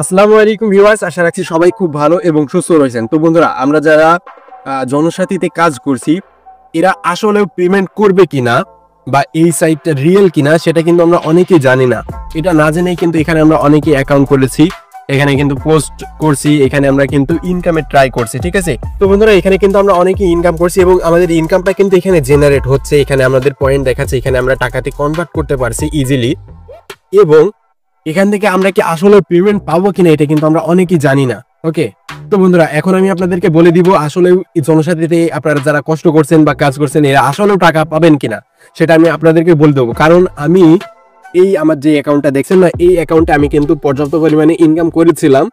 আসসালামু আলাইকুম ভিউয়ার্স, আশা রাখছি সবাই খুব ভালো এবং সুস্থ রয়েছেন। তো বন্ধুরা, আমরা যারা জনসাথীতে কাজ করছি, এরা আসলেও পেমেন্ট করবে কিনা বা এই সাইটটা রিয়েল কিনা সেটা কিন্তু আমরা অনেকেই জানি না। এটা না জেনেই কিন্তু এখানে আমরা অনেকেই অ্যাকাউন্ট করেছি, এখানে কিন্তু পোস্ট করছি, এখানে আমরা কিন্তু ইনকামে ট্রাই করছি, ঠিক আছে। তো বন্ধুরা, এখানে কিন্তু আমরা অনেকেই ইনকাম করছি এবং আমাদের ইনকামটা কিন্তু এখানে জেনারেট হচ্ছে, এখানে আমাদের পয়েন্ট দেখাচ্ছে, এখানে আমরা টাকাতে কনভার্ট করতে পারছি ইজিলি। এবং এখান থেকে আমরা কি আসলে পেমেন্ট পাবো কিনা এটা কিন্তু আমরা অনেকেই জানি না। ওকে, তো বন্ধুরা, এখন আমি আপনাদেরকে বলে দিব আসলে জনসাথীতে আপনারা যারা কষ্ট করছেন বা কাজ করছেন এরা আসলেও টাকা পাবেন কিনা সেটা আমি আপনাদেরকে বলে দেবো। কারণ আমি এই আমার যে অ্যাকাউন্টটা দেখছেন না, এই অ্যাকাউন্টে আমি কিন্তু পর্যাপ্ত পরিমাণে ইনকাম করেছিলাম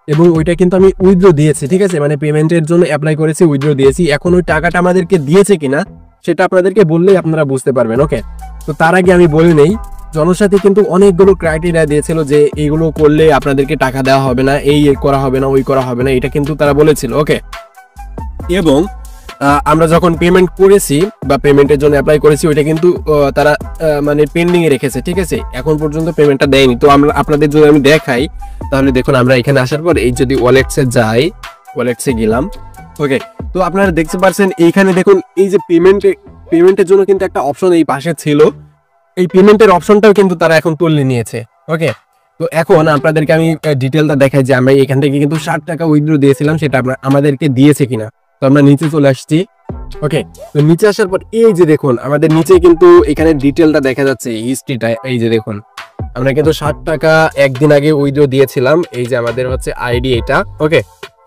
এবং ওইটা কিন্তু আমি উইথড্র দিয়েছি, ঠিক আছে। মানে পেমেন্টের জন্য অ্যাপ্লাই করেছি, উইথড্র দিয়েছি। এখন ওই টাকাটা আমাদেরকে দিয়েছে কিনা সেটা আপনাদেরকে বললেই আপনারা বুঝতে পারবেন। ওকে, তো তার আগে আমি বলে নেই, জনসাথী কিন্তু অনেকগুলো ক্রাইটেরিয়া দিয়েছিল যে এইগুলো করলে আপনাদেরকে টাকা দেওয়া হবে না, এই করা হবে না, ওই করা হবে না, এটা কিন্তু তারা বলেছিল। ওকে, এবং আমরা যখন পেমেন্ট করেছি বা পেমেন্টের জন্য অ্যাপ্লাই করেছি ওইটা কিন্তু তারা মানে পেন্ডিং এ রেখেছে, ঠিক আছে। এখন পর্যন্ত পেমেন্টটা দেয়নি। তো আমরা আপনাদের যদি আমি দেখাই, তাহলে দেখুন, আমরা এখানে আসার পর এই যদি ওয়ালেটসে যাই, ওয়ালেটসে গেলাম। ওকে, তো আপনারা দেখতে পাচ্ছেন এইখানে দেখুন, এই যে পেমেন্টের জন্য কিন্তু একটা অপশন এই পাশে ছিল, এই পেমেন্টের অপশনটাও কিন্তু তারা এখন তুলে নিয়েছে। ওকে, তো এখন আপনাদেরকে আমি ডিটেলটা দেখাই যে আমরা এখান থেকে কিন্তু 60 টাকা উইথড্র দিয়েছিলাম, সেটা আমাদেরকে দিয়েছে কিনা। তো আমরা নিচে চলে আসছি। ওকে, তো নিচে আসার পর এই যে দেখুন, আমাদের নিচে কিন্তু এখানে ডিটেলটা দেখা যাচ্ছে, হিস্ট্রিটা এই যে দেখুন, আমরা কিন্তু 60 টাকা একদিন আগে উইথড্র দিয়েছিলাম। এই যে আমাদের হচ্ছে আইডি এটা। ওকে,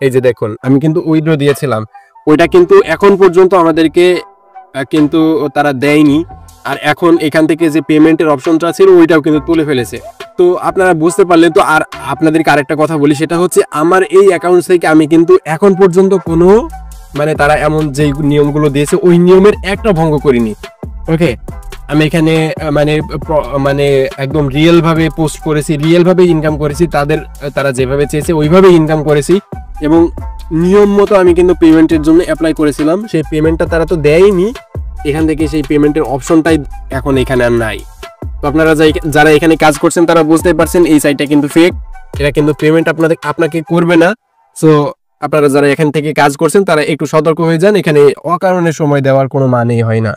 এই যে দেখুন, আমি কিন্তু উইথড্র দিয়েছিলাম, ওইটা কিন্তু এখন পর্যন্ত আমাদেরকে কিন্তু তারা দেয়নি। আর এখন এখান থেকে যে পেমেন্টের অপশনটা ছিল ওইটাও কিন্তু তুলে ফেলেছে। তো আপনারা বুঝতে পারলেন। তো আর আপনাদেরকে আরেকটা কথা বলি, সেটা হচ্ছে আমার এই অ্যাকাউন্ট থেকে আমি কিন্তু এখন পর্যন্ত কোনো মানে তারা এমন যে নিয়মগুলো দিয়েছে ওই নিয়মের একটা ভঙ্গ করিনি। ওকে, আমি এখানে মানে মানে একদম রিয়েল ভাবে পোস্ট করেছি, রিয়েল ভাবে ইনকাম করেছি, তারা যেভাবে চেয়েছে ওইভাবে ইনকাম করেছি এবং নিয়ম মতো আমি কিন্তু পেমেন্টের জন্য অ্যাপ্লাই করেছিলাম। সেই পেমেন্টটা তারা তো দেয়নি, এখান থেকে সেই পেমেন্টের অপশনটাই এখন এখানে আর নাই। তো আপনারা যারা এখানে কাজ করছেন তারা বুঝতেই পারছেন এই সাইটটা কিন্তু ফেক, এটা কিন্তু পেমেন্ট আপনাকে করবে না। সো আপনারা যারা এখান থেকে কাজ করছেন তারা একটু সতর্ক হয়ে যান, এখানে অকারণে সময় দেওয়ার কোনো মানেই হয় না।